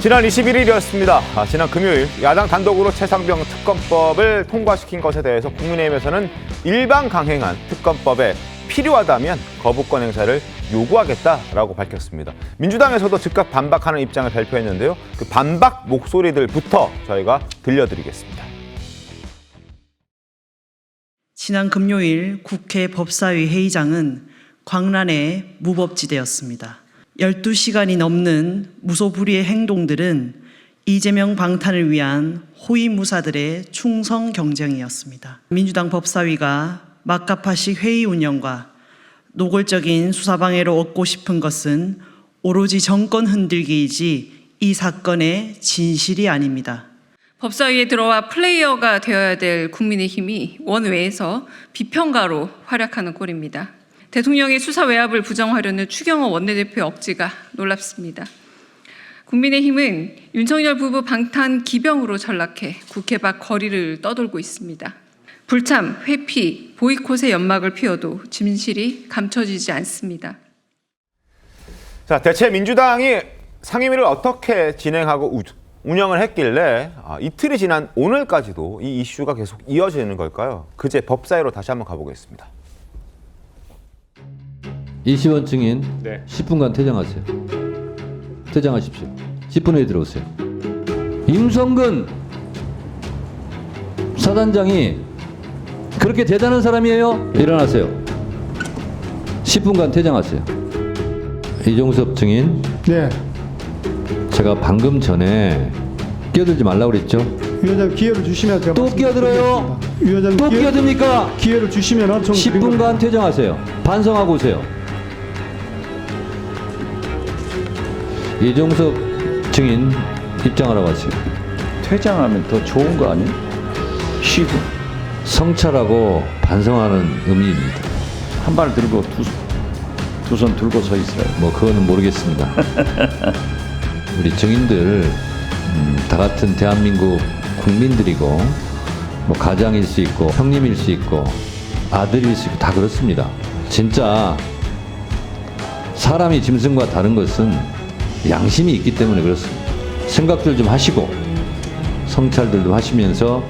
지난 21일이었습니다. 지난 금요일 야당 단독으로 최상병 특검법을 통과시킨 것에 대해서 국민의힘에서는 일방 강행한 특검법에 필요하다면 거부권 행사를 요구하겠다라고 밝혔습니다. 민주당에서도 즉각 반박하는 입장을 발표했는데요. 그 반박 목소리들부터 저희가 들려드리겠습니다. 지난 금요일 국회 법사위 회의장은 광란의 무법지대였습니다. 12시간이 넘는 무소불위의 행동들은 이재명 방탄을 위한 호위무사들의 충성 경쟁이었습니다. 민주당 법사위가 막가파식 회의 운영과 노골적인 수사방해로 얻고 싶은 것은 오로지 정권 흔들기이지 이 사건의 진실이 아닙니다. 법사위에 들어와 플레이어가 되어야 될 국민의힘이 원외에서 비평가로 활약하는 꼴입니다. 대통령의 수사 외압을 부정하려는 추경호 원내대표의 억지가 놀랍습니다. 국민의힘은 윤석열 부부 방탄 기병으로 전락해 국회 밖 거리를 떠돌고 있습니다. 불참, 회피, 보이콧의 연막을 피워도 진실이 감춰지지 않습니다. 자, 대체 민주당이 상임위를 어떻게 진행하고 운영을 했길래 이틀이 지난 오늘까지도 이 이슈가 계속 이어지는 걸까요? 그제 법사위로 다시 한번 가보겠습니다. 이시원 증인 10분간 퇴장하세요. 퇴장하십시오. 10분 후에 들어오세요. 임성근 사단장이 그렇게 대단한 사람이에요? 일어나세요. 10분간 퇴장하세요. 이종섭 증인. 네. 제가 방금 전에 끼어들지 말라고 그랬죠? 위원장 기회를 주시면 제가 또 끼어들어요? 위원장 또 끼어듭니까? 기회를 주시면 10분간 퇴장하세요. 반성하고 오세요. 이종섭 증인 입장하러 가세요. 퇴장하면 더 좋은 거 아니에요? 쉬고 성찰하고 반성하는 의미입니다. 한 발 들고 두 손 들고 서 있어요. 뭐 그거는 모르겠습니다. 우리 증인들 다 같은 대한민국 국민들이고 뭐 가장일 수 있고 형님일 수 있고 아들일 수 있고 다 그렇습니다. 진짜 사람이 짐승과 다른 것은 양심이 있기 때문에 그렇습니다. 생각들 좀 하시고 성찰들도 하시면서.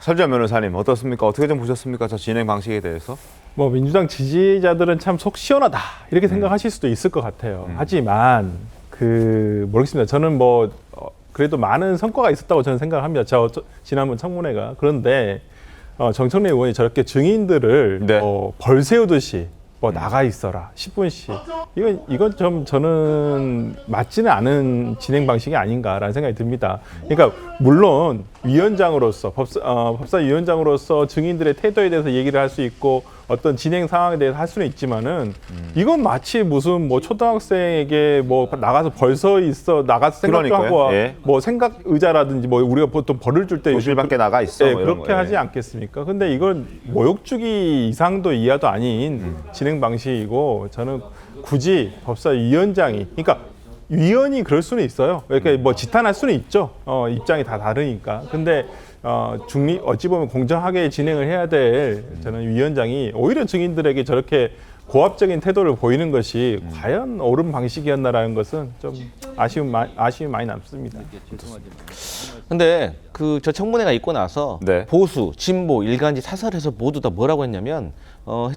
설주현 변호사님 어떻습니까? 어떻게 좀 보셨습니까? 저 진행 방식에 대해서? 뭐 민주당 지지자들은 참 속 시원하다 이렇게 생각하실 수도 있을 것 같아요. 하지만 모르겠습니다. 저는 그래도 많은 성과가 있었다고 저는 생각합니다. 지난번 청문회가. 그런데 정청래 의원이 저렇게 증인들을 벌 세우듯이 나가 있어라 10분씩 이건 좀 저는 맞지는 않은 진행 방식이 아닌가라는 생각이 듭니다. 그러니까 물론 위원장으로서 법사위원장으로서 증인들의 태도에 대해서 얘기를 할 수 있고 어떤 진행 상황에 대해서 할 수는 있지만은 이건 마치 무슨 초등학생에게 나가서 벌써 있어 나가서 생각도 하고 생각 의자라든지 우리가 보통 벌을 줄 때 교실 밖에 나가 있어 그렇게 하지 않겠습니까? 근데 이건 모욕주기 이상도 이하도 아닌 진행 방식이고 저는 굳이 법사위원장이 그러니까 위원이 그럴 수는 있어요. 그러니까 지탄할 수는 있죠. 입장이 다 다르니까. 근데 어찌 보면 공정하게 진행을 해야 될 저는 위원장이 오히려 증인들에게 저렇게 고압적인 태도를 보이는 것이 과연 옳은 방식이었나라는 것은 좀 아쉬움이 많이 남습니다. 근데 저 청문회가 있고 나서 보수, 진보, 일간지 사설에서 모두 다 뭐라고 했냐면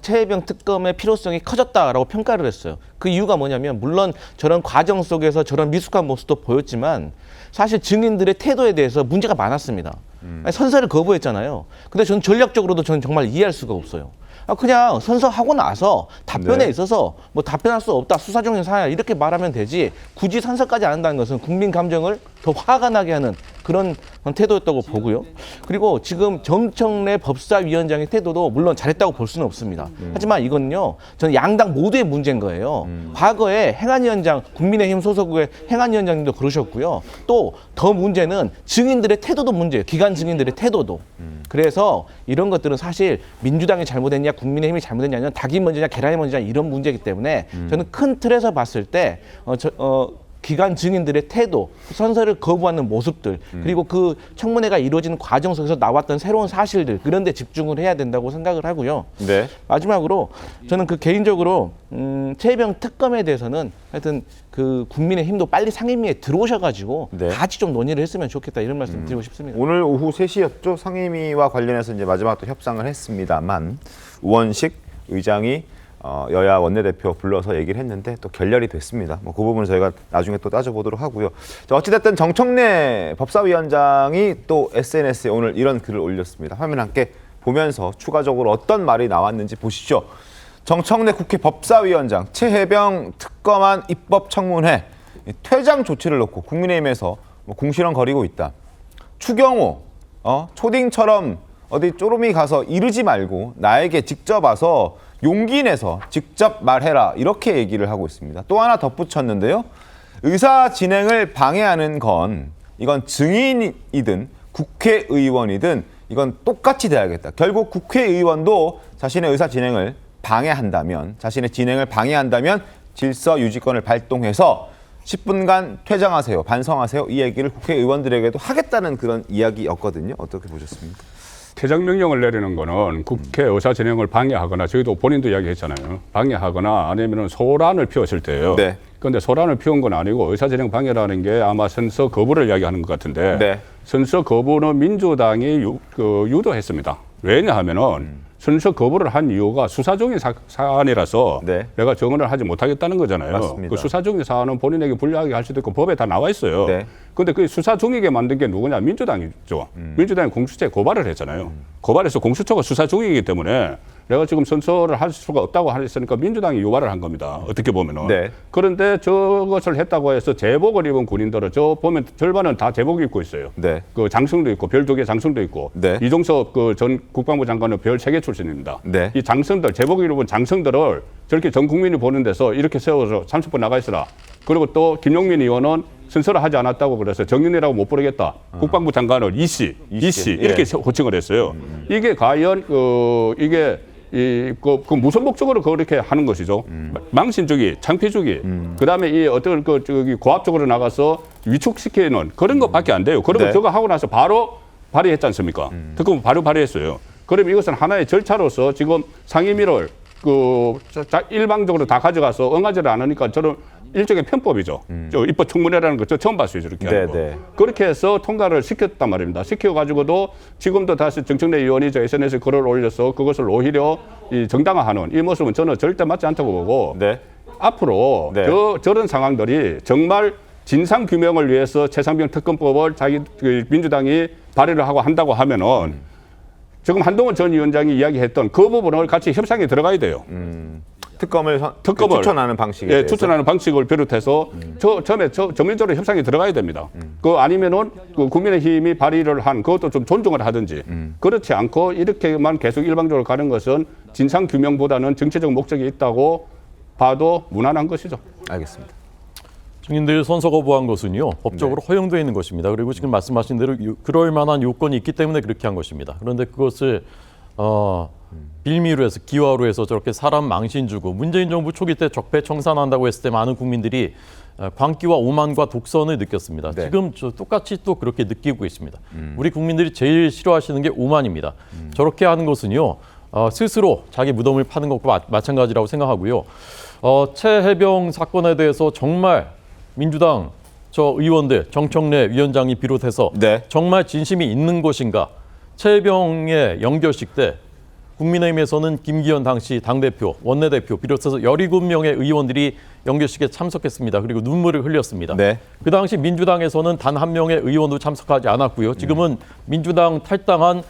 최혜병 특검의 필요성이 커졌다라고 평가를 했어요. 그 이유가 뭐냐면 물론 저런 과정 속에서 저런 미숙한 모습도 보였지만 사실 증인들의 태도에 대해서 문제가 많았습니다. 아니, 선서를 거부했잖아요. 근데 저는 전략적으로도 저는 정말 이해할 수가 없어요. 그냥 선서하고 나서 답변에 있어서 답변할 수 없다, 수사적인 사안 이렇게 말하면 되지 굳이 선서까지 안 한다는 것은 국민 감정을 더 화가 나게 하는 그런 태도였다고 보고요. 그리고 지금 정청래 법사위원장의 태도도 물론 잘했다고 볼 수는 없습니다. 하지만 이건요, 저는 양당 모두의 문제인 거예요. 과거에 행안위원장, 국민의힘 소속의 행안위원장님도 그러셨고요. 또 더 문제는 증인들의 태도도 문제예요. 기관 증인들의 태도도. 그래서 이런 것들은 사실 민주당이 잘못했냐, 국민의힘이 잘못했냐, 아니면 닭이 먼저냐, 계란이 먼저냐 이런 문제이기 때문에 저는 큰 틀에서 봤을 때 기관 증인들의 태도, 선서를 거부하는 모습들, 그리고 그 청문회가 이루어지는 과정 속에서 나왔던 새로운 사실들, 그런 데 집중을 해야 된다고 생각을 하고요. 네. 마지막으로 저는 그 개인적으로 최혜병 특검에 대해서는 하여튼 그 국민의힘도 빨리 상임위에 들어오셔가지고 네. 같이 좀 논의를 했으면 좋겠다, 이런 말씀 드리고 싶습니다. 오늘 오후 3시였죠. 상임위와 관련해서 이제 마지막 또 협상을 했습니다만 우원식 의장이 여야 원내대표 불러서 얘기를 했는데 또 결렬이 됐습니다. 뭐 그 부분은 저희가 나중에 또 따져보도록 하고요. 자, 어찌됐든 정청래 법사위원장이 또 SNS에 오늘 이런 글을 올렸습니다. 화면 함께 보면서 추가적으로 어떤 말이 나왔는지 보시죠. 정청래 국회 법사위원장 최혜병 특검안 입법청문회 퇴장 조치를 놓고 국민의힘에서 뭐 궁시렁거리고 있다. 추경호 초딩처럼 어디 쪼르미 가서 이르지 말고 나에게 직접 와서 용기 내서 직접 말해라, 이렇게 얘기를 하고 있습니다. 또 하나 덧붙였는데요. 의사 진행을 방해하는 건 이건 증인이든 국회의원이든 이건 똑같이 돼야겠다. 결국 국회의원도 자신의 의사 진행을 방해한다면, 자신의 진행을 방해한다면 질서 유지권을 발동해서 10분간 퇴장하세요, 반성하세요, 이 얘기를 국회의원들에게도 하겠다는 그런 이야기였거든요. 어떻게 보셨습니까? 퇴장 명령을 내리는 거는 국회 의사 진행을 방해하거나, 저희도 본인도 이야기했잖아요. 방해하거나 아니면은 소란을 피웠을 때예요. 네. 그런데 소란을 피운 건 아니고 의사 진행 방해라는 게 아마 선서 거부를 이야기하는 것 같은데, 네. 선서 거부는 민주당이 유도했습니다. 왜냐하면은 선서 거부를 한 이유가 수사 중인 사안이라서 네. 내가 정언을 하지 못하겠다는 거잖아요. 맞습니다. 그 수사 중인 사안은 본인에게 불리하게 할 수도 있고 법에 다 나와 있어요. 네. 그런데 그 수사 중이게 만든 게 누구냐? 민주당이죠. 민주당이 공수처에 고발을 했잖아요. 고발해서 공수처가 수사 중이기 때문에 내가 지금 선서를 할 수가 없다고 했으니까 민주당이 유발을 한 겁니다. 어떻게 보면은. 네. 그런데 저것을 했다고 해서 제복을 입은 군인들은 저 보면 절반은 다 제복 입고 있어요. 네. 그 장성도 있고 별 2개 장성도 있고. 네. 이종석 그 전 국방부 장관은 별 3개 출신입니다. 네. 이 장성들, 제복을 입은 장성들을 저렇게 전 국민이 보는 데서 이렇게 세워서 30분 나가 있으라. 그리고 또 김용민 의원은 선서를 하지 않았다고 그래서 정윤이라고 못 부르겠다. 국방부 장관을 이씨 이렇게 예. 호칭을 했어요. 이게 과연 이게 그 무슨 목적으로 그렇게 하는 것이죠. 망신주기, 창피주기, 그다음에 이 어떤 고압적으로 나가서 위축시키는 그런 것밖에 안 돼요. 그러면 네. 저거 하고 나서 바로 발의했지 않습니까? 특검 바로 발의했어요. 그럼 이것은 하나의 절차로서 지금 상임위를 일방적으로 다 가져가서 응하지를 않으니까 저는 일종의 편법이죠. 저 입법 청문회라는 거 저 처음 봤어요. 저렇게 하는 거. 네. 그렇게 해서 통과를 시켰단 말입니다. 시켜가지고도 지금도 다시 정청래 의원이 저 SNS에 글을 올려서 그것을 오히려 이 정당화하는 이 모습은 저는 절대 맞지 않다고 보고 네. 앞으로 네. 저런 상황들이 정말 진상 규명을 위해서 최상병 특검법을 민주당이 발의를 하고 한다고 하면은 지금 한동훈 전 위원장이 이야기했던 그 부분을 같이 협상에 들어가야 돼요. 특검을 추천하는 방식에 예, 대해서. 추천하는 방식을 비롯해서 전면적으로 협상이 들어가야 됩니다. 그 아니면은 그 국민의힘이 발의를 한 그것도 좀 존중을 하든지 그렇지 않고 이렇게만 계속 일방적으로 가는 것은 진상 규명보다는 정치적 목적이 있다고 봐도 무난한 것이죠. 알겠습니다. 증인들 선서 거부한 것은요 법적으로 허용되어 있는 것입니다. 그리고 지금 말씀하신 대로 그럴 만한 요건이 있기 때문에 그렇게 한 것입니다. 그런데 그것을 빌미로 해서 기화로 해서 저렇게 사람 망신 주고 문재인 정부 초기 때 적폐청산한다고 했을 때 많은 국민들이 광기와 오만과 독선을 느꼈습니다. 네. 지금 똑같이 또 그렇게 느끼고 있습니다. 우리 국민들이 제일 싫어하시는 게 오만입니다. 저렇게 하는 것은요 스스로 자기 무덤을 파는 것과 마찬가지라고 생각하고요. 최혜병 사건에 대해서 정말 민주당 의원들, 정청래 위원장이 비롯해서 네. 정말 진심이 있는 것인가? 최혜병의 영결식 때 국민의힘에서는 김기현 당시 당대표, 원내대표 비롯해서 17명의 의원들이 영결식에 참석했습니다. 그리고 눈물을 흘렸습니다. 네. 그 당시 민주당에서는 단 한 명의 의원도 참석하지 않았고요. 지금은 민주당 탈당한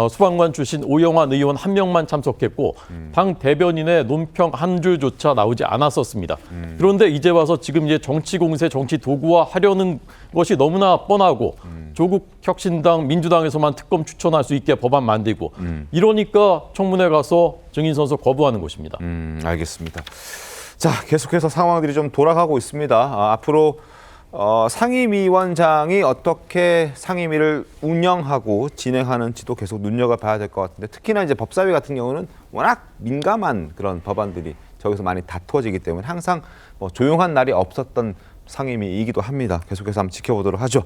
수방관 출신 오영환 의원 한 명만 참석했고 당 대변인의 논평 한 줄조차 나오지 않았었습니다. 그런데 이제 와서 지금 이제 정치 공세, 정치 도구화 하려는 것이 너무나 뻔하고 조국 혁신당, 민주당에서만 특검 추천할 수 있게 법안 만들고 이러니까 청문회 가서 증인 선서 거부하는 것입니다. 알겠습니다. 자, 계속해서 상황들이 좀 돌아가고 있습니다. 앞으로 상임위원장이 어떻게 상임위를 운영하고 진행하는지도 계속 눈여겨봐야 될 것 같은데 특히나 이제 법사위 같은 경우는 워낙 민감한 그런 법안들이 저기서 많이 다투어지기 때문에 항상 조용한 날이 없었던 상임위이기도 합니다. 계속해서 한번 지켜보도록 하죠.